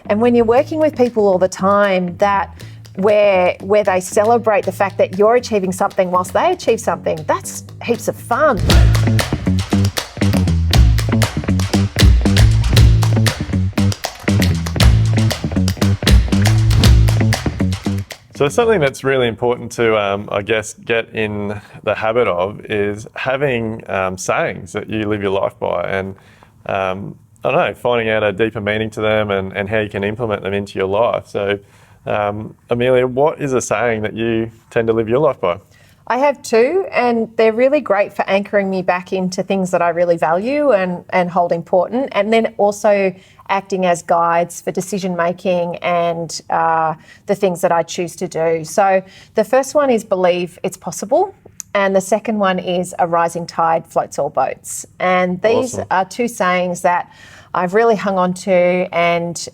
And when you're working with people all the time, that where they celebrate the fact that you're achieving something whilst they achieve something, that's heaps of fun. So something that's really important to, I guess, get in the habit of is having sayings that you live your life by, and I don't know, finding out a deeper meaning to them and how you can implement them into your life. So, Amelia, what is a saying that you tend to live your life by? I have two, and they're really great for anchoring me back into things that I really value and hold important, and then also acting as guides for decision making and the things that I choose to do. So the first one is believe it's possible, and the second one is a rising tide floats all boats. And these are two sayings that I've really hung on to and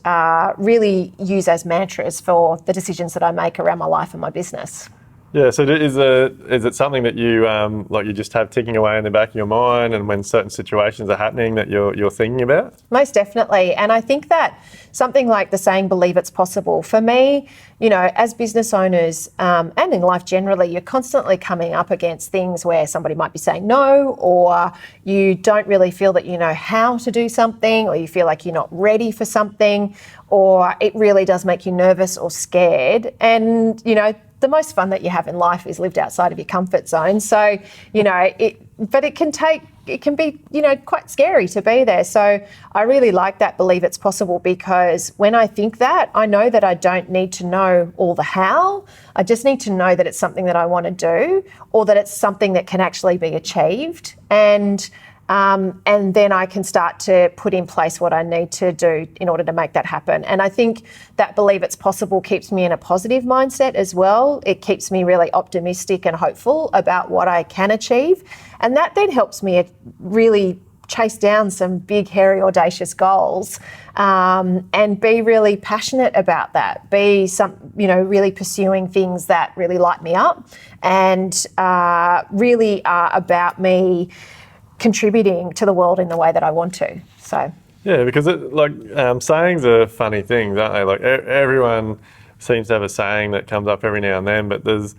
really use as mantras for the decisions that I make around my life and my business. Yeah, so is it something that you you just have ticking away in the back of your mind, and when certain situations are happening that you're thinking about? Most definitely. And I think that something like the saying, believe it's possible, for me, you know, as business owners and in life generally, you're constantly coming up against things where somebody might be saying no, or you don't really feel that you know how to do something, or you feel like you're not ready for something, or it really does make you nervous or scared. And, you know, the most fun that you have in life is lived outside of your comfort zone. So, you know, it can be, you know, quite scary to be there. So I really like that believe it's possible, because when I think that, I know that I don't need to know all the how. I just need to know that it's something that I want to do, or that it's something that can actually be achieved. And then I can start to put in place what I need to do in order to make that happen. And I think that believe it's possible keeps me in a positive mindset as well. It keeps me really optimistic and hopeful about what I can achieve. And that then helps me really chase down some big, hairy, audacious goals, and be really passionate about that. Be really pursuing things that really light me up and really are about me contributing to the world in the way that I want to. So yeah, because sayings are funny things, aren't they? Like everyone seems to have a saying that comes up every now and then, but there's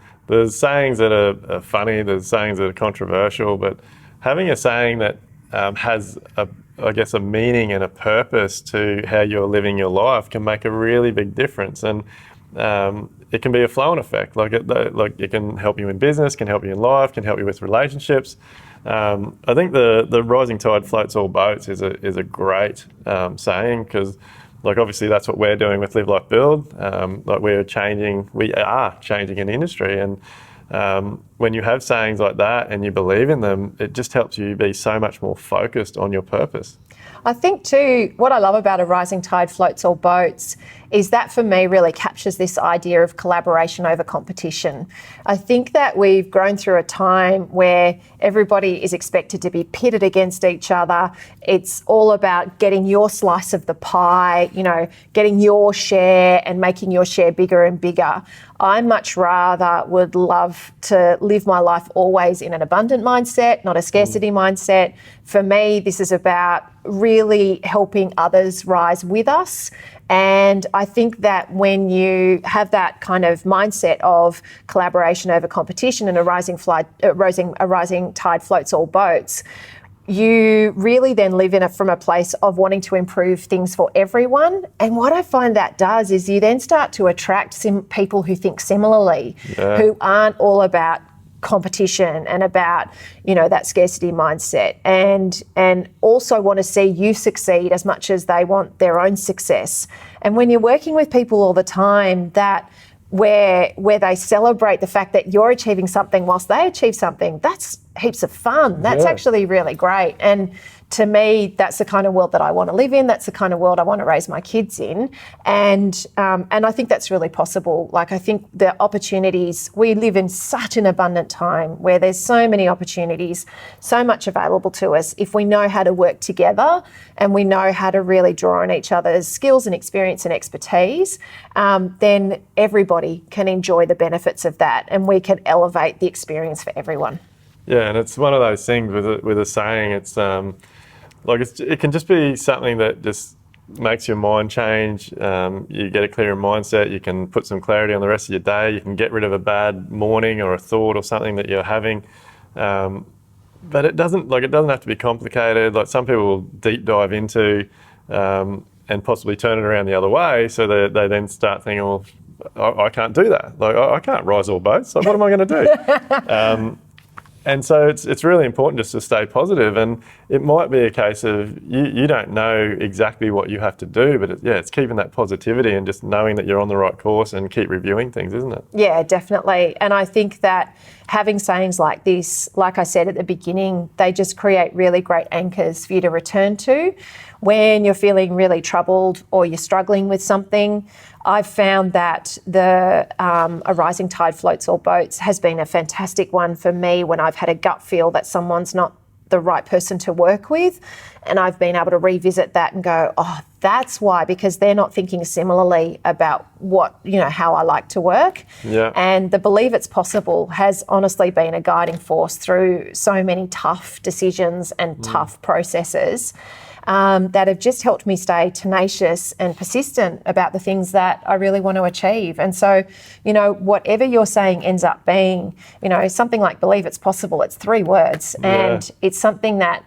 sayings that are funny, there's sayings that are controversial, but having a saying that has a meaning and a purpose to how you're living your life can make a really big difference. And it can be a flow-on effect. Like it can help you in business, can help you in life, can help you with relationships. I think the rising tide floats all boats is a great saying, because obviously that's what we're doing with Live Life Build. We are changing an industry, and when you have sayings like that and you believe in them, it just helps you be so much more focused on your purpose. I think too, what I love about a rising tide floats all boats is that for me really captures this idea of collaboration over competition. I think that we've grown through a time where everybody is expected to be pitted against each other. It's all about getting your slice of the pie, you know, getting your share and making your share bigger and bigger. I much rather would love to live my life always in an abundant mindset, not a scarcity mindset. For me, this is about really helping others rise with us. And I think that when you have that kind of mindset of collaboration over competition and a rising tide floats all boats, you really then live from a place of wanting to improve things for everyone. And what I find that does is you then start to attract people who think similarly, who aren't all about competition and about, you know, that scarcity mindset, and also want to see you succeed as much as they want their own success. And when you're working with people all the time, that where they celebrate the fact that you're achieving something whilst they achieve something, that's heaps of fun. That's actually really great. And to me, that's the kind of world that I want to live in. That's the kind of world I want to raise my kids in. And I think that's really possible. Like, I think the opportunities, we live in such an abundant time where there's so many opportunities, so much available to us. If we know how to work together and we know how to really draw on each other's skills and experience and expertise, then everybody can enjoy the benefits of that, and we can elevate the experience for everyone. Yeah, and it's one of those things with a saying. It's it can just be something that just makes your mind change. You get a clearer mindset. You can put some clarity on the rest of your day. You can get rid of a bad morning or a thought or something that you're having. But it doesn't have to be complicated. Like some people will deep dive into and possibly turn it around the other way. So they then start thinking, well, I can't do that. Like I can't rise all boats. Like what am I going to do? And so it's really important just to stay positive, and it might be a case of you don't know exactly what you have to do, but it's keeping that positivity and just knowing that you're on the right course and keep reviewing things, isn't it? Yeah, definitely. And I think that having sayings like this, like I said at the beginning, they just create really great anchors for you to return to when you're feeling really troubled or you're struggling with something. I've found that the A Rising Tide Floats All Boats has been a fantastic one for me when I've had a gut feel that someone's not the right person to work with, and I've been able to revisit that and go, oh, that's why, because they're not thinking similarly about how I like to work. Yeah. And the Believe It's Possible has honestly been a guiding force through so many tough decisions and tough processes. That have just helped me stay tenacious and persistent about the things that I really want to achieve. And so, whatever your saying ends up being, something like Believe It's Possible, it's 3 words. And it's something that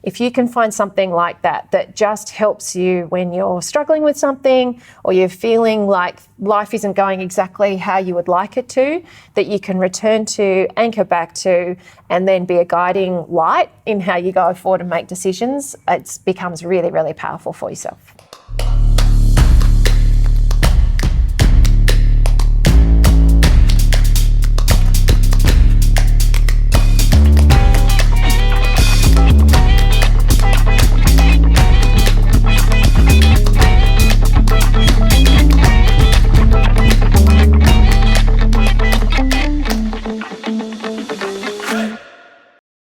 if you can find something like that just helps you when you're struggling with something or you're feeling like life isn't going exactly how you would like it to, that you can return to, anchor back to, and then be a guiding light in how you go forward and make decisions, it becomes really, really powerful for yourself.